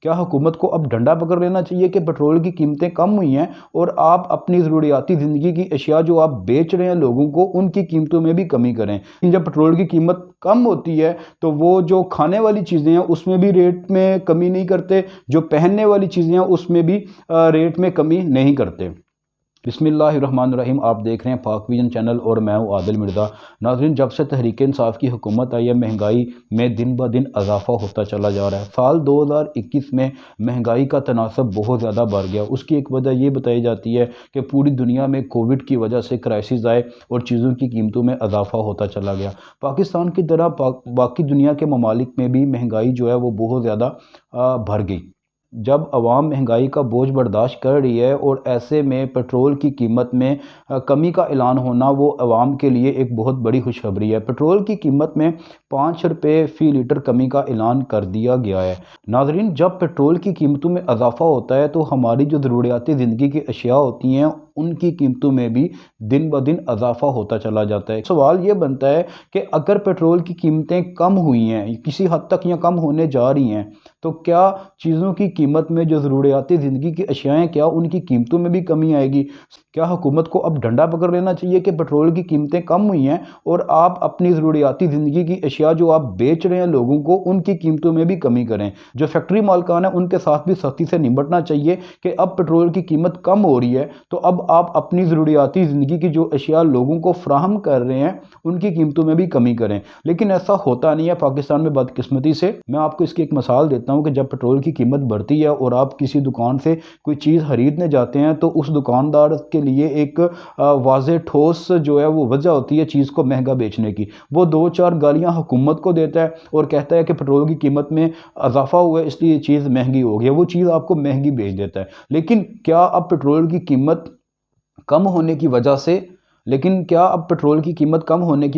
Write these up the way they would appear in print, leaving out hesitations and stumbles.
क्या हुकूमत को अब डंडा पकड़ लेना चाहिए कि पेट्रोल की कीमतें कम हुई हैं और आप अपनी ज़रूरियाती ज़िंदगी की अशिया जो आप बेच रहे हैं लोगों को, उनकी कीमतों में भी कमी करें। जब पेट्रोल की कीमत कम होती है तो वो जो खाने वाली चीज़ें हैं उसमें भी रेट में कमी नहीं करते, जो पहनने वाली चीज़ें हैं उसमें भी रेट में कमी नहीं करते। बिस्मिल्लाहिर्रहमानिर्रहीम। आप देख रहे हैं पाक विजन चैनल और मैं हूँ आदिल मिर्ज़ा। नाज़रीन, जब से तहरीक इंसाफ की हुकूमत आई है महंगाई में दिन ब दिन इजाफा होता चला जा रहा है। साल 2021 में महंगाई का तनासब बहुत ज़्यादा बढ़ गया। उसकी एक वजह ये बताई जाती है कि पूरी दुनिया में कोविड की वजह से क्राइसिस आए और चीज़ों की कीमतों में इजाफा होता चला गया। पाकिस्तान की तरह बाकी दुनिया के ममालिक में भी महंगाई जो है वो बहुत ज़्यादा बढ़ गई। जब आवाम महंगाई का बोझ बर्दाश्त कर रही है और ऐसे में पेट्रोल की कीमत में कमी का ऐलान होना वो आवाम के लिए एक बहुत बड़ी खुशखबरी है। पेट्रोल की कीमत में 5 रुपये फ़ी लीटर कमी का ऐलान कर दिया गया है। नाज़रीन, जब पेट्रोल की कीमतों में इजाफा होता है तो हमारी जो ज़रूरियाती ज़िंदगी की अशिया होती हैं उनकी कीमतों में भी दिन ब दिन इजाफा होता चला जाता है। सवाल ये बनता है कि अगर पेट्रोल की कीमतें कम हुई हैं, किसी हद तक या कम होने जा रही हैं, तो क्या चीज़ों की कीमत में जो ज़रूरियाती ज़िंदगी की अशियाएँ क्या उनकी कीमतों में भी कमी आएगी? क्या हुकूमत को अब डंडा पकड़ लेना चाहिए कि पेट्रोल की कीमतें कम हुई हैं और आप अपनी ज़रूरियाती ज़िंदगी की अशिया जो आप बेच रहे हैं लोगों को, उनकी कीमतों में भी कमी करें? जो फैक्ट्री मालिकान है उनके साथ भी सख्ती से निपटना चाहिए कि अब पेट्रोल की कीमत कम हो रही है तो अब आप अपनी ज़रूरियाती ज़िंदगी की जो अशिया लोगों को फ्राहम कर रहे हैं उनकी कीमतों में भी कमी करें। लेकिन ऐसा होता नहीं है पाकिस्तान में, बदकिस्मती से। मैं आपको इसकी एक मिसाल देता हूँ कि जब पेट्रोल की कीमत बढ़ती है और आप किसी दुकान से कोई चीज़ खरीदने जाते हैं तो उस दुकानदार के लिए एक वाज़ेह ठोस जो है वो वजह होती है चीज़ को महंगा बेचने की। वो 2-4 गालियाँ हुकूमत को देता है और कहता है कि पेट्रोल की कीमत में इजाफा हुआ है इसलिए चीज़ महंगी हो गई है। वो चीज़ आपको महंगी बेच देता है। लेकिन क्या अब पेट्रोल की कीमत कम होने की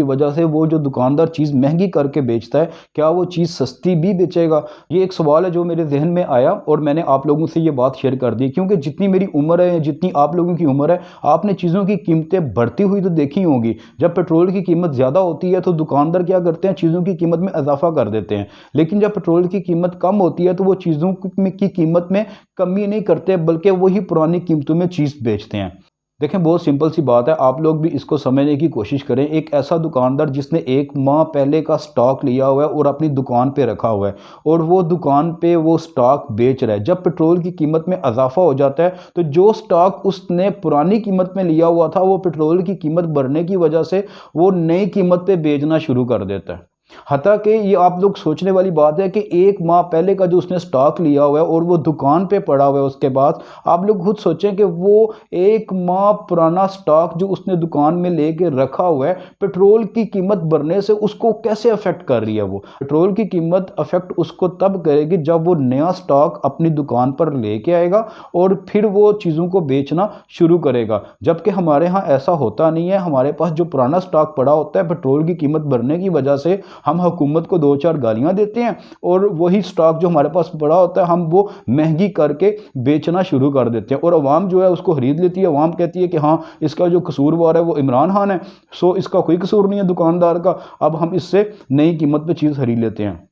वजह से वो जो दुकानदार चीज़ महंगी करके बेचता है, क्या वो चीज़ सस्ती भी बेचेगा? ये एक सवाल है जो मेरे जहन में आया और मैंने आप लोगों से ये बात शेयर कर दी। क्योंकि जितनी मेरी उम्र है, जितनी आप लोगों की उम्र है, आपने चीज़ों की कीमतें बढ़ती हुई तो देखी होंगी। जब पेट्रोल की कीमत ज़्यादा होती है तो दुकानदार क्या करते हैं, चीज़ों की कीमत में इजाफा कर देते हैं। लेकिन जब पेट्रोल की कीमत कम होती है तो वो चीज़ों की कीमत में कमी नहीं करते, बल्कि वही पुरानी कीमतों में चीज़ बेचते हैं। देखें, बहुत सिंपल सी बात है, आप लोग भी इसको समझने की कोशिश करें। एक ऐसा दुकानदार जिसने 1 माह पहले का स्टॉक लिया हुआ है और अपनी दुकान पे रखा हुआ है और वो दुकान पे वो स्टॉक बेच रहा है। जब पेट्रोल की कीमत में इजाफा हो जाता है तो जो स्टॉक उसने पुरानी कीमत में लिया हुआ था वो पेट्रोल की कीमत बढ़ने की वजह से वो नई कीमत पे बेचना शुरू कर देता है। हता कि ये आप लोग सोचने वाली बात है कि 1 माह पहले का जो उसने स्टॉक लिया हुआ है और वो दुकान पे पड़ा हुआ है उसके पास, आप लोग खुद सोचें कि वो 1 माह पुराना स्टॉक जो उसने दुकान में लेके रखा हुआ है, पेट्रोल की कीमत बढ़ने से उसको कैसे अफेक्ट कर रही है। वो पेट्रोल की कीमत अफेक्ट उसको तब करेगी जब वो नया स्टॉक अपनी दुकान पर लेके आएगा और फिर वो चीज़ों को बेचना शुरू करेगा। जबकि हमारे यहाँ ऐसा होता नहीं है। हमारे पास जो पुराना स्टॉक पड़ा होता है, पेट्रोल की कीमत बढ़ने की वजह से हम हुकूमत को 2-4 गालियां देते हैं और वही स्टॉक जो हमारे पास पड़ा होता है हम वो महंगी करके बेचना शुरू कर देते हैं और अवाम जो है उसको खरीद लेती है। अवाम कहती है कि हाँ, इसका जो कसूरवार है वो इमरान खान है, सो इसका कोई कसूर नहीं है दुकानदार का, अब हम इससे नई कीमत पे चीज़ खरीद लेते हैं।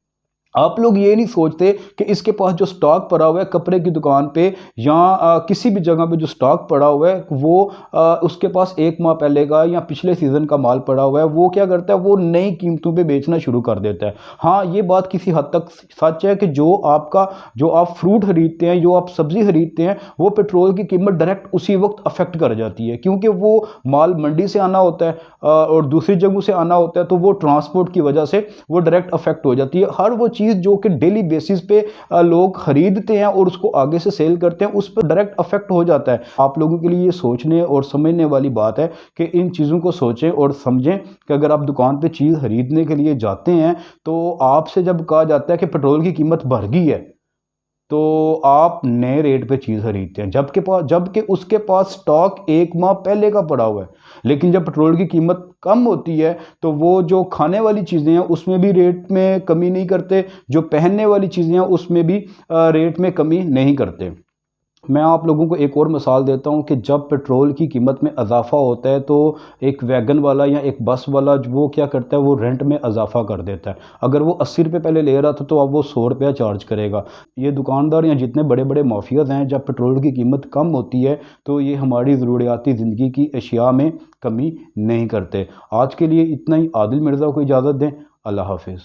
आप लोग ये नहीं सोचते कि इसके पास जो स्टॉक पड़ा हुआ है कपड़े की दुकान पे या किसी भी जगह पे जो स्टॉक पड़ा हुआ है वो उसके पास 1 माह पहले का या पिछले सीज़न का माल पड़ा हुआ है, वो क्या करता है, वो नई कीमतों पे बेचना शुरू कर देता है। हाँ, ये बात किसी हद तक सच है कि जो आप फ्रूट खरीदते हैं, जो आप सब्ज़ी खरीदते हैं, वो पेट्रोल की कीमत डायरेक्ट उसी वक्त अफेक्ट कर जाती है क्योंकि वो माल मंडी से आना होता है और दूसरी जगहों से आना होता है, तो वो ट्रांसपोर्ट की वजह से वो डायरेक्ट अफेक्ट हो जाती है। हर वो चीज़ जो कि डेली बेसिस पे लोग खरीदते हैं और उसको आगे से सेल करते हैं, उस पर डायरेक्ट अफेक्ट हो जाता है। आप लोगों के लिए ये सोचने और समझने वाली बात है कि इन चीज़ों को सोचें और समझें कि अगर आप दुकान पे चीज़ खरीदने के लिए जाते हैं तो आपसे जब कहा जाता है कि पेट्रोल की कीमत बढ़ गई है तो आप नए रेट पे चीज़ खरीदते हैं, जबकि उसके पास स्टॉक 1 माह पहले का पड़ा हुआ है। लेकिन जब पेट्रोल की कीमत कम होती है तो वो जो खाने वाली चीज़ें हैं उसमें भी रेट में कमी नहीं करते, जो पहनने वाली चीज़ें हैं उसमें भी रेट में कमी नहीं करते। मैं आप लोगों को एक और मिसाल देता हूँ कि जब पेट्रोल की कीमत में इजाफ़ा होता है तो एक वैगन वाला या एक बस वाला वो क्या करता है, वो रेंट में इजाफ़ा कर देता है। अगर वो 80 रुपये पहले ले रहा था तो अब वो 100 रुपया चार्ज करेगा। ये दुकानदार या जितने बड़े बड़े माफियाज हैं, जब पेट्रोल की कीमत कम होती है तो ये हमारी ज़रूरियाती ज़िंदगी की अशिया में कमी नहीं करते। आज के लिए इतना ही। आदिल मिर्ज़ा को इजाज़त दें। अल्लाह हाफिज़।